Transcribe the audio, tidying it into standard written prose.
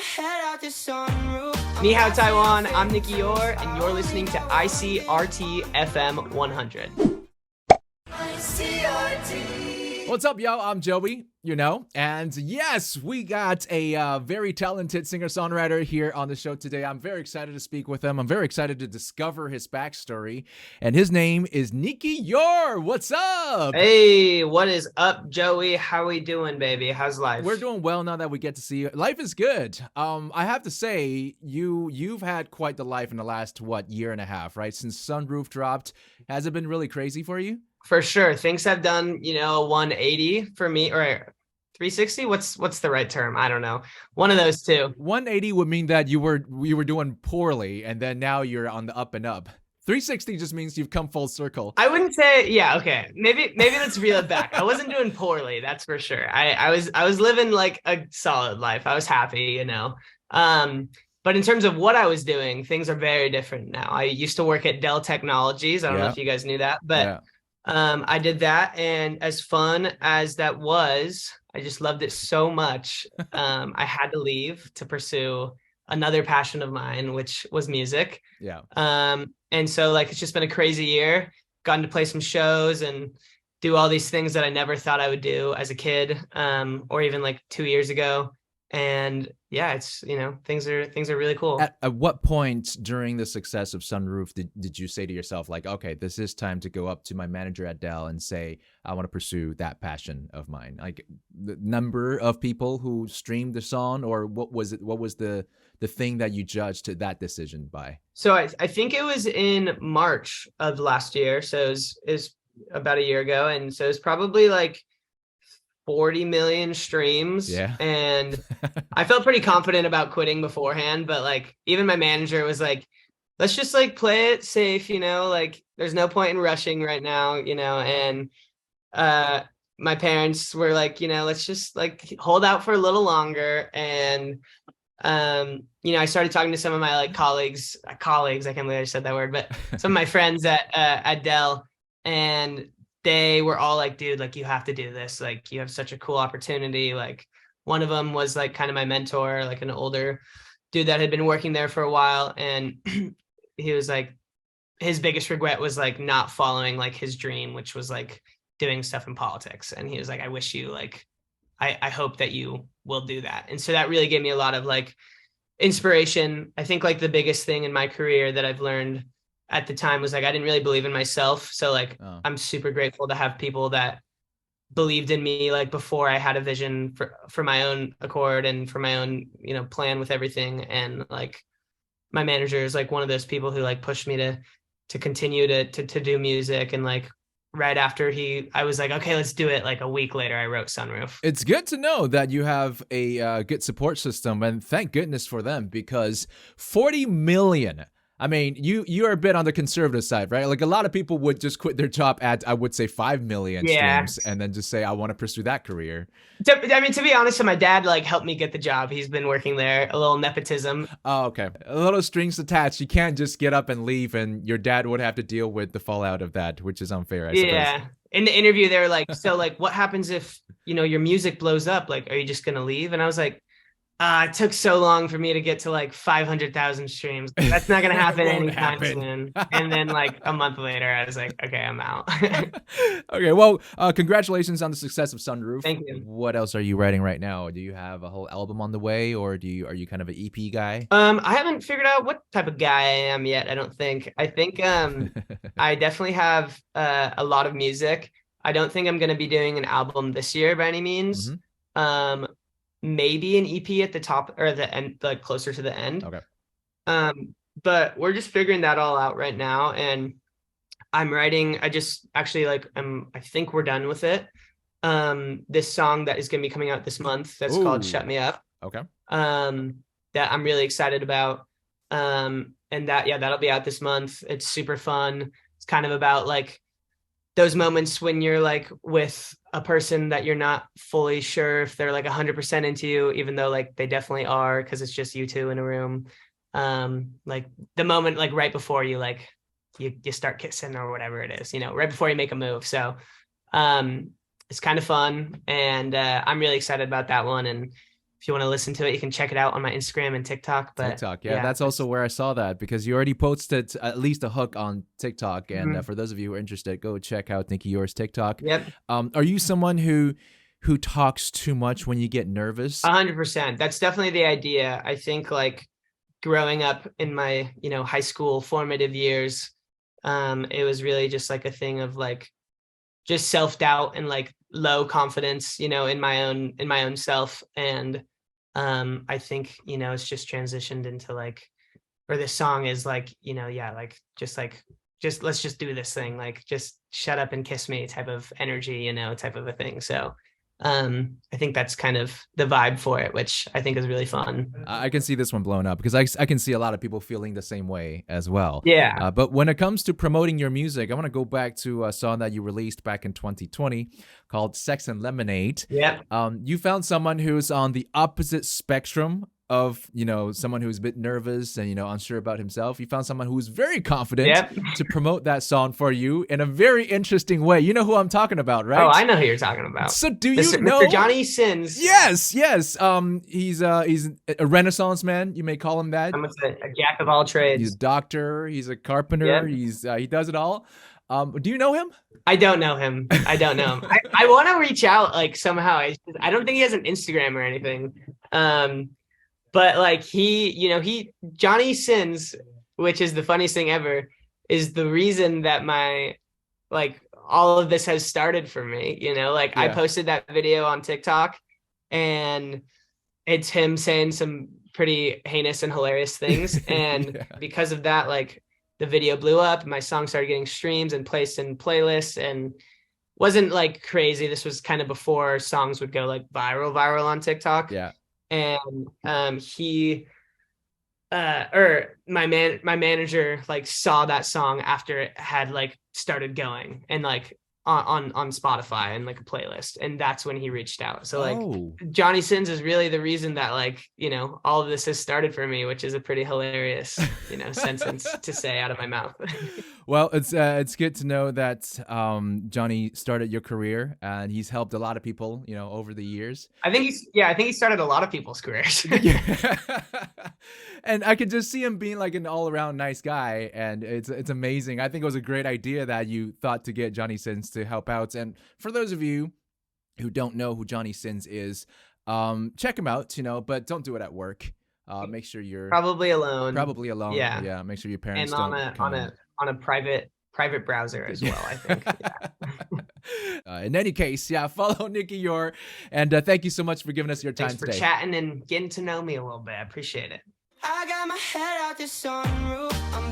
head out the sunroof. Ni hao Taiwan, I'm Nicky Youre, and you're listening to ICRT FM 100. What's up, yo? I'm Joey, and yes, we got a very talented singer-songwriter here on the show today. I'm very excited to speak with him. I'm very excited to discover his backstory, and his name is Nicky Youre. What's up? Hey, what is up, Joey? How we doing, baby? How's life? We're doing well now that we get to see you. Life is good. I have to say, you've had quite the life in the last, year and a half, right? Since Sunroof dropped. Has it been really crazy for you? For sure. Things have done, 180 for me, or 360. What's the right term? I don't know. One of those two. 180 would mean that you were doing poorly, and then now you're on the up and up. 360 just means you've come full circle. I wouldn't say, yeah, okay. Maybe let's reel it back. I wasn't doing poorly, that's for sure. I was living like a solid life. I was happy, But in terms of what I was doing, things are very different now. I used to work at Dell Technologies. I don't know if you guys knew that, but I did that, and as fun as that was, I just loved it so much. I had to leave to pursue another passion of mine, which was music. And so it's just been a crazy year. Gotten to play some shows and do all these things that I never thought I would do as a kid, or even 2 years ago. And yeah, it's, things are really cool. At what point during the success of Sunroof did you say to yourself, okay, this is time to go up to my manager at Dell and say, I want to pursue that passion of mine? Like the number of people who streamed the song, or what was the thing that you judged that decision by? So I think it was in March of last year. So it was about a year ago. And so it's probably 40 million streams. Yeah. And I felt pretty confident about quitting beforehand, but even my manager was let's just play it safe, there's no point in rushing right now, and my parents were let's just hold out for a little longer. And I started talking to some of my colleagues, I can't believe I said that word, but some of my friends at Dell, and they were all dude, you have to do this. You have such a cool opportunity. One of them was kind of my mentor, an older dude that had been working there for a while. And he was his biggest regret was not following his dream, which was doing stuff in politics. And he was I wish you I hope that you will do that. And so that really gave me a lot of inspiration. I think the biggest thing in my career that I've learned at the time was I didn't really believe in myself. So I'm super grateful to have people that believed in me before I had a vision for my own accord and for my own plan with everything. And my manager is one of those people who pushed me to continue to do music. And right after I was okay, let's do it. A week later I wrote Sunroof. It's good to know that you have a good support system, and thank goodness for them, because 40 million. I mean, you're a bit on the conservative side, right? A lot of people would just quit their job at, I would say, 5 million streams and then just say, I want to pursue that career. To be honest, so my dad helped me get the job. He's been working there, a little nepotism. Oh, okay. A little strings attached. You can't just get up and leave, and your dad would have to deal with the fallout of that, which is unfair, I suppose. Yeah. In the interview, they were so what happens if, your music blows up? Are you just going to leave? And I was it took so long for me to get to 500,000 streams. That's not going to happen anytime soon. And then a month later, I was okay, I'm out. Okay, well, congratulations on the success of Sunroof. Thank you. What else are you writing right now? Do you have a whole album on the way, or are you kind of an EP guy? I haven't figured out what type of guy I am yet, I don't think. I think I definitely have a lot of music. I don't think I'm going to be doing an album this year by any means. Mm-hmm. Maybe an EP at the top or the end, closer to the end. Okay. But we're just figuring that all out right now. And I'm writing, I just actually I think we're done with it. This song that is going to be coming out this month, that's called Shut Me Up. Okay. That I'm really excited about. And that'll be out this month. It's super fun. It's kind of about those moments when you're with a person that you're not fully sure if they're 100% into you, even though they definitely are, because it's just you two in a room. The moment right before you you start kissing or whatever it is, right before you make a move. So it's kind of fun, and I'm really excited about that one. And if you want to listen to it, you can check it out on my Instagram and TikTok. But TikTok, yeah, that's also where I saw that, because you already posted at least a hook on TikTok. And for those of you who are interested, go check out Nicky Youre's TikTok. Yep. Are you someone who talks too much when you get nervous? 100%. That's definitely the idea. I think like growing up in my, high school formative years, it was really just like a thing of like just self-doubt and like low confidence, in my own self. And I think, it's just transitioned into like, or this song is like, just let's just do this thing, like just shut up and kiss me type of energy, type of a thing. So I think that's kind of the vibe for it, which I think is really fun. I can see this one blowing up, because I can see a lot of people feeling the same way as well. Yeah. But when it comes to promoting your music, I want to go back to a song that you released back in 2020 called Sex and Lemonade. Yeah. You found someone who's on the opposite spectrum of, someone who's a bit nervous and, unsure about himself. You found someone who's very confident to promote that song for you in a very interesting way. You know who I'm talking about, right? Oh, I know who you're talking about. So do you know Mr. Johnny Sins? Yes. He's a Renaissance man. You may call him that. I'm a jack of all trades. He's a doctor. He's a carpenter. Yep. He does it all. Do you know him? I don't know him. I want to reach out like somehow. I don't think he has an Instagram or anything. But like Johnny Sins, which is the funniest thing ever, is the reason that my like all of this has started for me. I posted that video on TikTok, and it's him saying some pretty heinous and hilarious things. And because of that, like the video blew up, my song started getting streams and placed in playlists, and wasn't like crazy. This was kind of before songs would go like viral on TikTok. Yeah. And my manager like saw that song after it had like started going, and like on Spotify and like a playlist, and that's when he reached out. So like Johnny Sins is really the reason that like all of this has started for me, which is a pretty hilarious sentence to say out of my mouth. Well, it's good to know that Johnny started your career, and he's helped a lot of people over the years. I think he started a lot of people's careers. And I could just see him being like an all-around nice guy, and it's amazing. I think it was a great idea that you thought to get Johnny Sins to help out. And for those of you who don't know who Johnny Sins is, check him out, but don't do it at work. Make sure you're probably alone. Yeah. Make sure your parents and on a private browser as well, I think. In any case, follow Nicky Youre, and thank you so much for giving us your time today. Thanks for chatting and getting to know me a little bit. I appreciate it. I got my head out the sunroof. I'm